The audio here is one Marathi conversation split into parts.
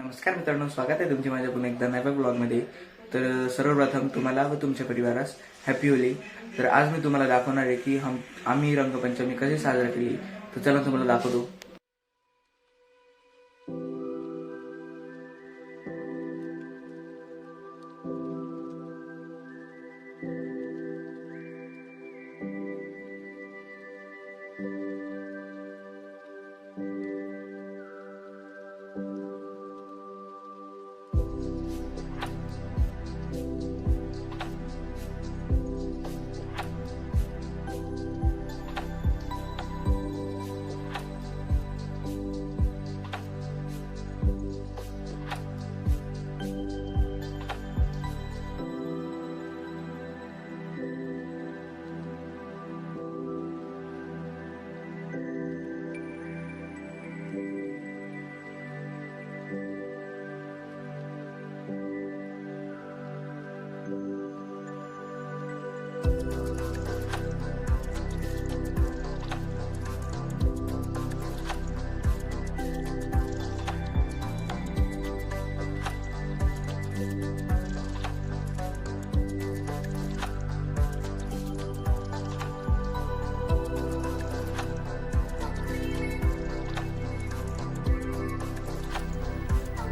नमस्कार मित्रांनो, स्वागत आहे तुमचे माझ्या पुन्हा एकदा नव्या ब्लॉगमध्ये. तर सर्वप्रथम तुम्हाला व तुमच्या परिवारास हॅपी होली. तर आज मी तुम्हाला दाखवणार आहे की आम्ही रंगपंचमी कशी साजरा केली. तर चला तुम्हाला दाखवतो.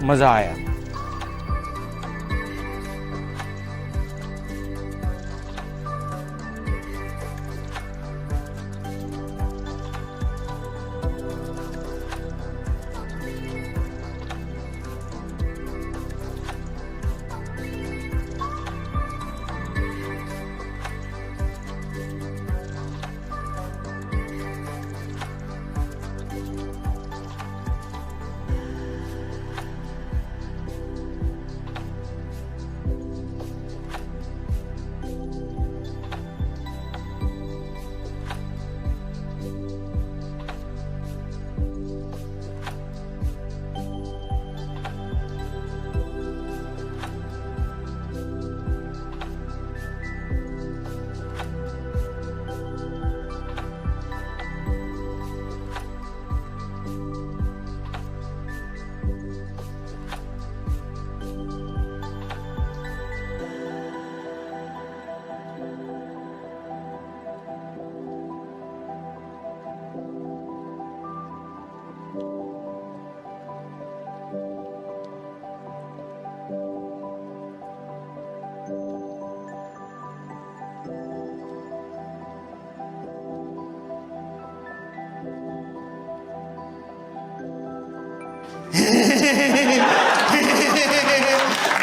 मज़ा आया।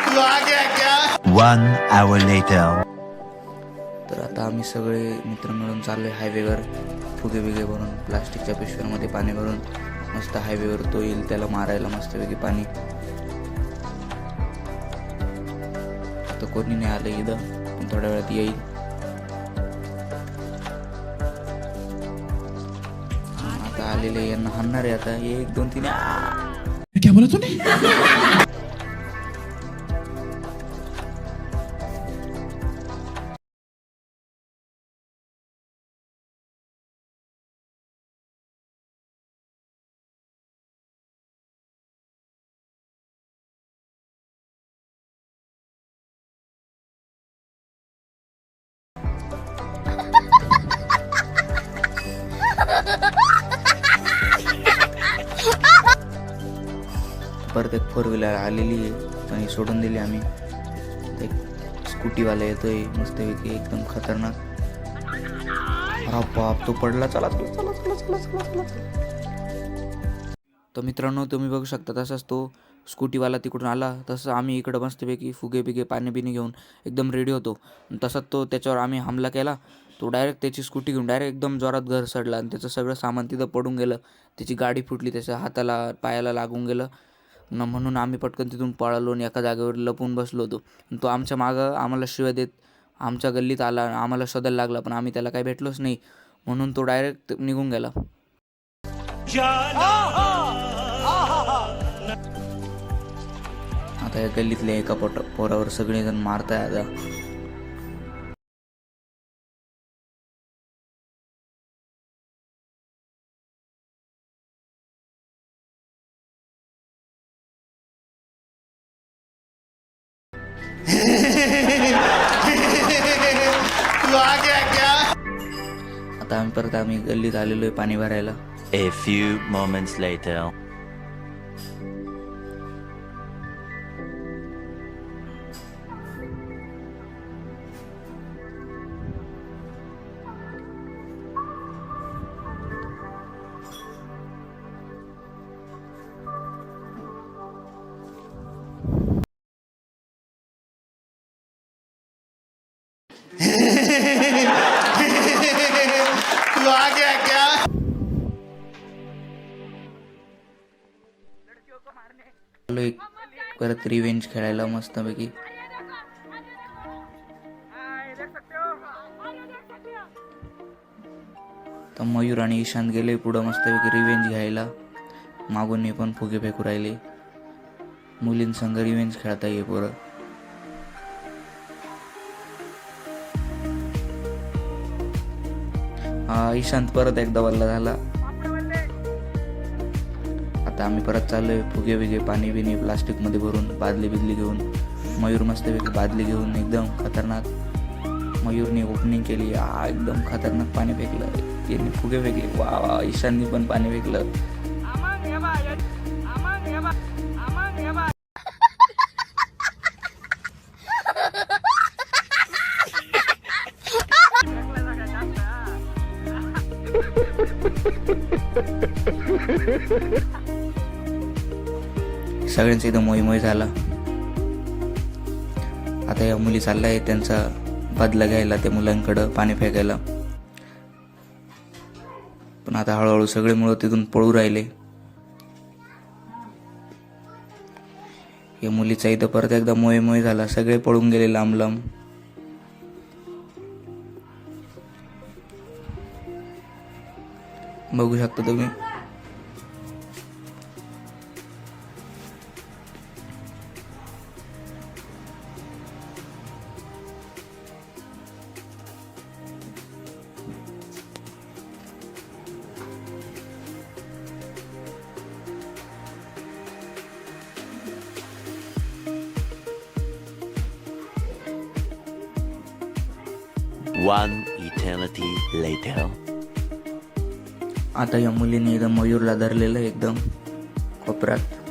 तू आ गया क्या? 1 hour later. तर आता आम्ही सगळे मित्र मिळून चाललोय हायवेवर. फुगे बिगे भरून प्लास्टिकच्या पिशव्यांमध्ये पाणी भरून मस्त हायवेवर तो येईल त्याला मारायला मस्तपैकी पाणी. आता कोणी नाही आलं इथं, पण थोड्या वेळात येईल. आता आलेले यांना हाणणार आहे आता. 1 2 3 क्या बोला तूने? परत एक 4 व्हीलर आलेली आहे, पण ही सोडून दिली आम्ही. एक स्कूटीवाला येतोय मस्तपैकी एकदम खतरनाक. अरे बाप, तो पडला. चला चला चला चला चला चला चला. तर मित्रांनो, तुम्ही बघू शकता तसाच तो स्कूटीवाला तिकडून आला, तसं आम्ही इकडं मस्तपैकी फुगे बिगे पाणी बिणी घेऊन एकदम रेडी होतो. तसाच तो त्याच्यावर आम्ही हमला केला. तो डायरेक्ट त्याची स्कूटी घेऊन डायरेक्ट एकदम जोरात घर सडला आणि त्याचं सगळं सामान तिथं पडून गेलं. त्याची गाडी फुटली, त्याच्या हाताला पायाला लागून गेलं. म्हणून आम्ही पटकन तिथून पळालो आणि एका जागेवर लपून बसलो होतो. तो आमच्या मागं आम्हाला शिव्या देत आमच्या गल्लीत आला, आम्हाला शोधायला लागला, पण आम्ही त्याला काही भेटलोच नाही. म्हणून तो डायरेक्ट निघून गेला. आता या गल्लीतल्या एका पोरावर सगळेजण मारताय आता. आता आम्ही गल्लीत आलेलो आहे पाणी भरायला. A few moments later. तू आ गया क्या? आलोय परत रिवेंज खेळायला मस्तपैकी. तर मयूर आणि ईशांत गेले पुढं मस्तपैकी रिवेंज घ्यायला. मागून मी पण फुगे फेकू राहिले. मुलींसंग रिवेंज खेळता ये पोरं. ईशांत परत एकदा वल्ला झाला. आता आम्ही परत चाललोय फुगे बिगे पाणी बिनी प्लास्टिक मध्ये भरून बादली बिदली घेऊन. मयूर मस्तपैकी बादली घेऊन एकदम खतरनाक. मयूरने ओपनिंग केली. एकदम खतरनाक पाणी फेकलं. यांनी फुगे फेकले. वा वा. ईशाननी पण पाणी फेकलं. सगळ्यांचा इथं मोही झाला. आता या मुली चाललाय त्यांचा बदला घ्यायला त्या मुलांकडं पाणी फेकायला. पण आता हळूहळू सगळे मुलं तिथून पळू राहिले. या मुलीचा इथं परत एकदा मोही झाला. सगळे पळून गेले लांब लांब. बघू शकता तुम्ही. One eternity later. आता या मुलीने एकदम मयूरला धरलेलं आहे एकदम कोपऱ्यात.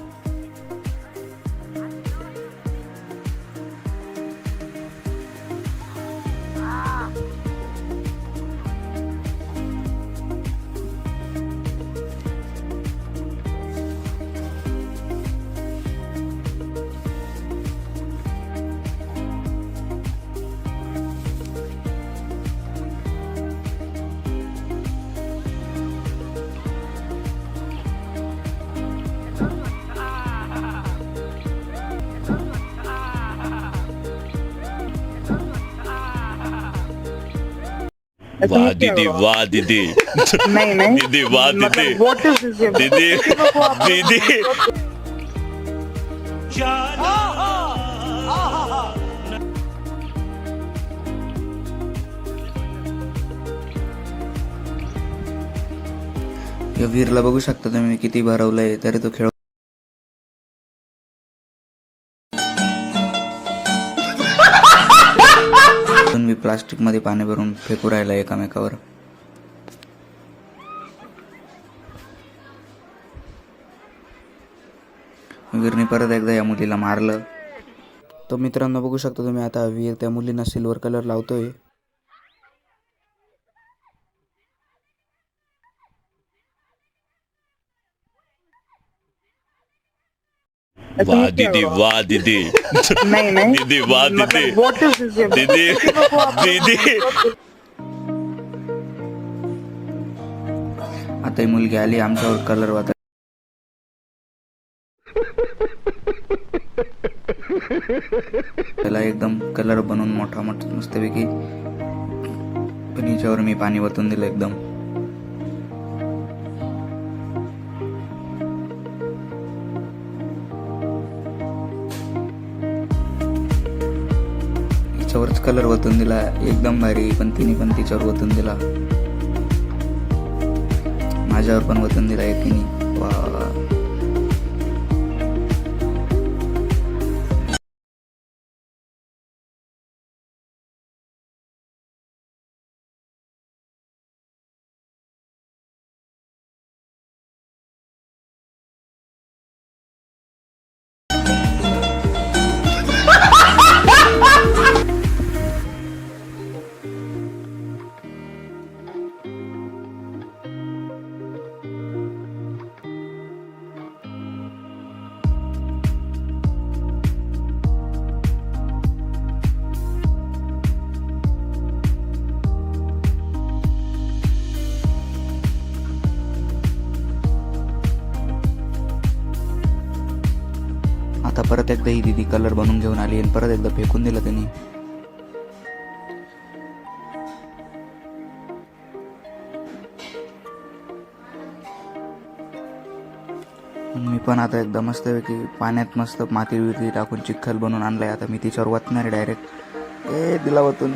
वाह दीदी, वाह दीदी. नहीं नहीं दीदी, वाह दीदी. व्हाट इज दिस दीदी, दीदी. या वीरला बघू शकता तुम्ही किती भरवलंय तरी तो खेळ. मी प्लास्टिक मध्ये पाणी भरून फेकू राहिला एकामेकावर. वीरने परत एकदा या मुलीला मारलं. तो मित्रांनो बघू शकता तुम्ही आता वीर त्या मुलींना सिल्वर कलर लावतोय. वाह दीदी, वाह दीदी. नहीं नहीं दीदी, वाह दीदी. व्हाट इज दिस दीदी, दीदी. आता ही मुलगी आली आमच्यावर कलर वाता. त्याला एकदम कलर बनवून मोठा मोठा मस्तपैकी. पण हिच्यावर मी पाणी वतून दिलं एकदम. हिच्यावरच कलर वतून दिला एकदम भारी. पण तिने पण तिच्यावर वतून दिला. माझ्यावर पण वतून दिला आहे तिने. वा. आता परत एकदा ही दिदी कलर बनवून घेऊन आली आणि परत एकदा फेकून दिलं त्यांनी. मी पण आता एकदा मस्तपैकी पाण्यात मस्त माती विती टाकून चिखल बनवून आणलाय. आता मी तिच्यावर वतणार डायरेक्ट. दिला वतून.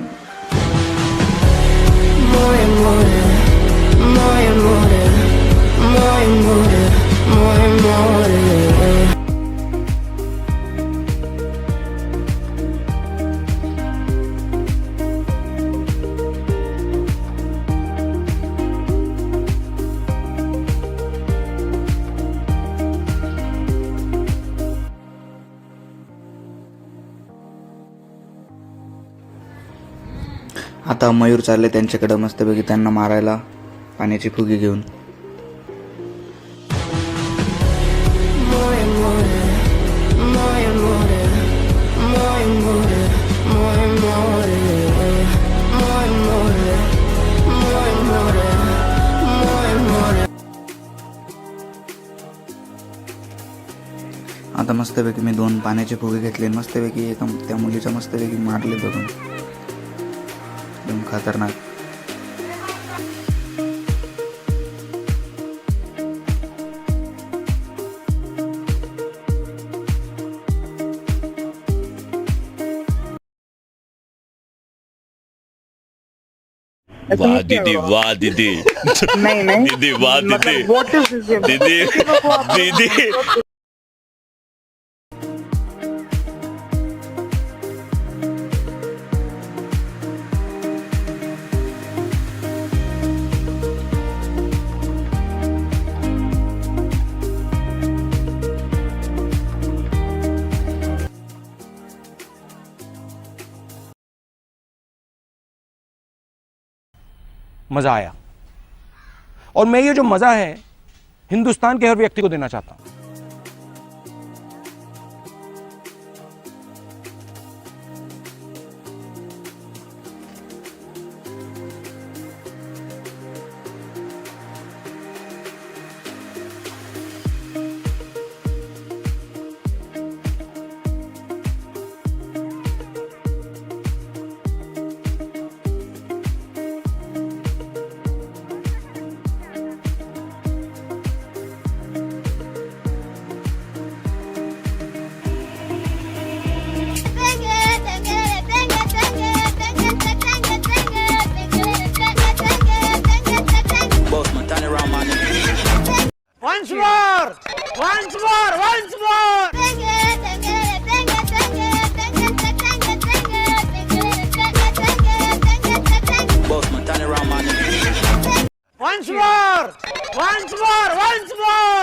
आता मयूर चालले त्यांच्याकडे मस्तपैकी त्यांना मारायला पाण्याची फुगी घेऊन. आता मस्तपैकी मी 2 पाण्याचे फुगे घेतले. मस्तपैकी एका त्या मुलीच्या मस्तपैकी मारले धरून. एकदम खतरनाक. ऐसा वाह नहीं किया दीदी करो। वाह दीदी नहीं नहीं दीदी वाह दीदी मतलब what is this game? दीदी दीदी मज़ा आया और मैं ये जो मज़ा है हिंदुस्तान के हर व्यक्ति को देना चाहता हूं. Once more! Once more! Once more! Once more! Once more! Once more!